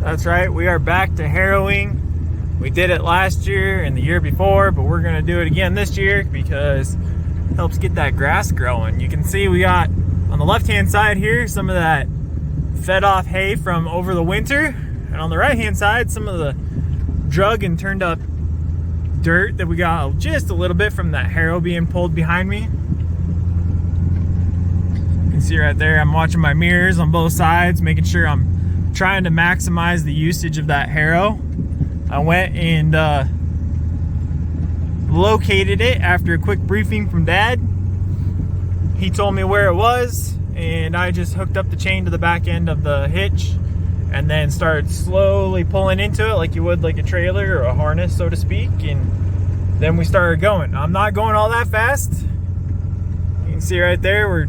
That's right, we are back to harrowing. We did it last year and the year before, but we're gonna do it again this year because it helps get that grass growing. You can see we got on the left-hand side here some of that fed off hay from over the winter, and on the right-hand side some of the drug and turned up dirt that we got just a little bit from that harrow being pulled behind me. You can see right there I'm watching my mirrors on both sides, making sure I'm trying to maximize the usage of that harrow. I went and located it after a quick briefing from Dad. He told me where it was, and I just hooked up the chain to the back end of the hitch and then started slowly pulling into it like you would like a trailer or a harness, so to speak, and then we started going. I'm not going all that fast. You can see right there we're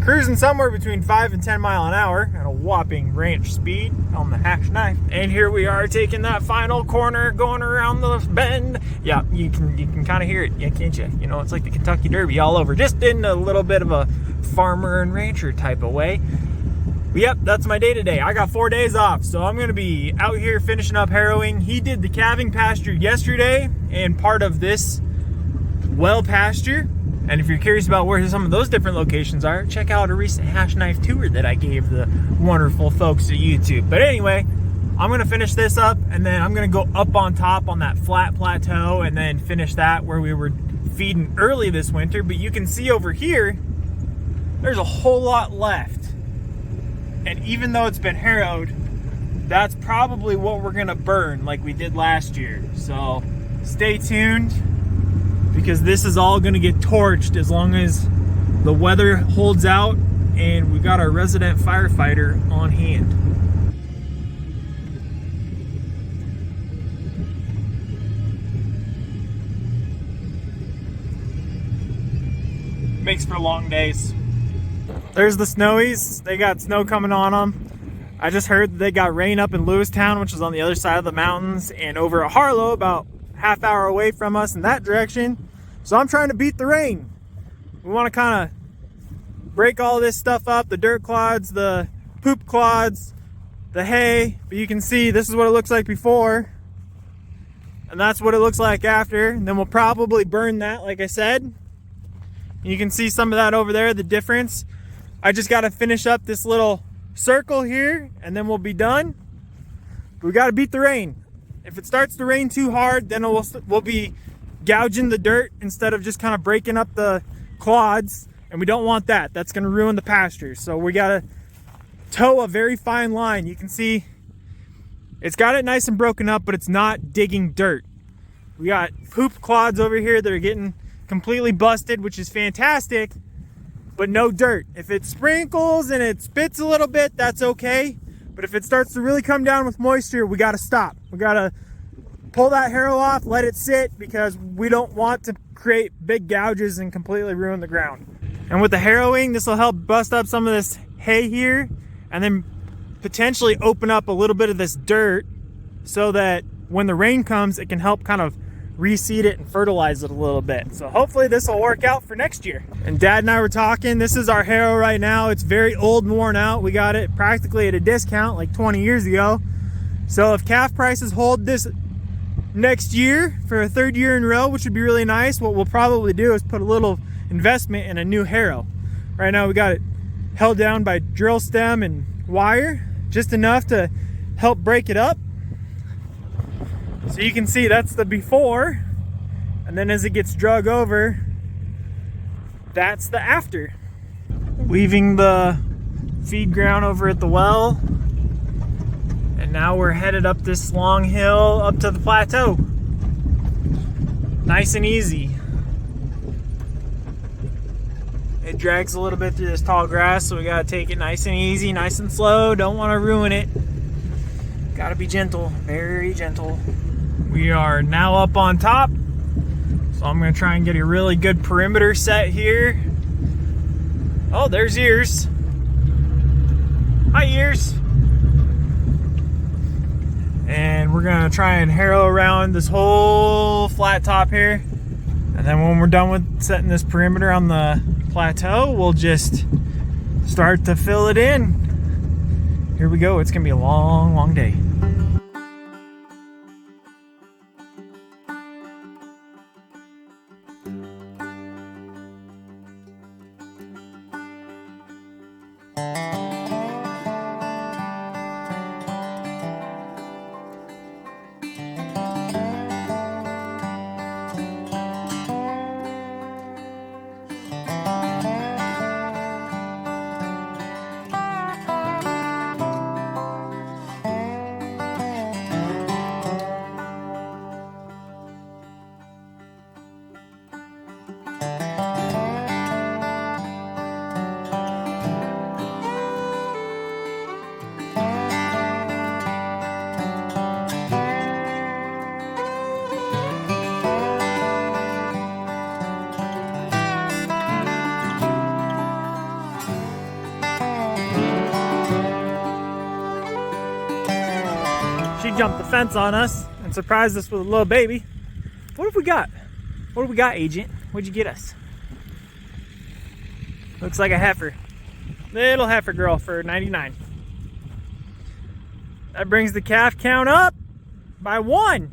cruising somewhere between 5 and 10 mile an hour at a whopping ranch speed on the Hashknife. And here we are taking that final corner, going around the bend. Yeah, you can kind of hear it, yeah, can't you? You know, it's like the Kentucky Derby all over, just in a little bit of a farmer and rancher type of way. But yep, that's my day today. I got 4 days off, so I'm gonna be out here finishing up harrowing. He did the calving pasture yesterday and part of this well pasture. And if you're curious about where some of those different locations are, check out a recent Hashknife tour that I gave the wonderful folks at YouTube. But anyway, I'm gonna finish this up and then I'm gonna go up on top on that flat plateau and then finish that where we were feeding early this winter. But you can see over here, there's a whole lot left. And even though it's been harrowed, that's probably what we're gonna burn like we did last year. So stay tuned, because this is all gonna get torched as long as the weather holds out and we got our resident firefighter on hand. Makes for long days. There's the snowies. They got snow coming on them. I just heard that they got rain up in Lewistown, which is on the other side of the mountains, and over at Harlow, about half-hour away from us in that direction. So I'm trying to beat the rain. We want to kind of break all this stuff up, the dirt clods, the poop clods, the hay. But you can see this is what it looks like before, and that's what it looks like after. And then we'll probably burn that, like I said. You can see some of that over there, the difference. I just got to finish up this little circle here and then we'll be done. But we got to beat the rain. If it starts to rain too hard, then we'll be gouging the dirt instead of just kind of breaking up the clods, and we don't want that. That's going to ruin the pasture. So we got to toe a very fine line. You can see it's got it nice and broken up, but it's not digging dirt. We got poop clods over here that are getting completely busted, which is fantastic, but no dirt. If it sprinkles and it spits a little bit, that's okay. But if it starts to really come down with moisture, we got to stop. We got to pull that harrow off, let it sit, because we don't want to create big gouges and completely ruin the ground. And with the harrowing, this will help bust up some of this hay here and then potentially open up a little bit of this dirt so that when the rain comes, it can help kind of reseed it and fertilize it a little bit. So hopefully this will work out for next year. And Dad and I were talking, this is our harrow right now. It's very old and worn out. We got it practically at a discount like 20 years ago. So if calf prices hold this next year for a third year in a row, which would be really nice, what we'll probably do is put a little investment in a new harrow. Right now we got it held down by drill stem and wire, just enough to help break it up. So you can see that's the before, and then as it gets drug over, that's the after. Leaving the feed ground over at the well, and now we're headed up this long hill up to the plateau. Nice and easy. It drags a little bit through this tall grass, so we gotta take it nice and easy, nice and slow. Don't want to ruin it. Gotta be gentle, very gentle. We are now up on top, so I'm gonna try and get a really good perimeter set here. Oh, there's ears. Hi, ears. And we're gonna try and harrow around this whole flat top here. And then when we're done with setting this perimeter on the plateau, we'll just start to fill it in. Here we go. It's gonna be a long, long day. She jumped the fence on us and surprised us with a little baby. What have we got? What have we got, Agent? What'd you get us? Looks like a heifer. Little heifer girl for 99. That brings the calf count up by 1.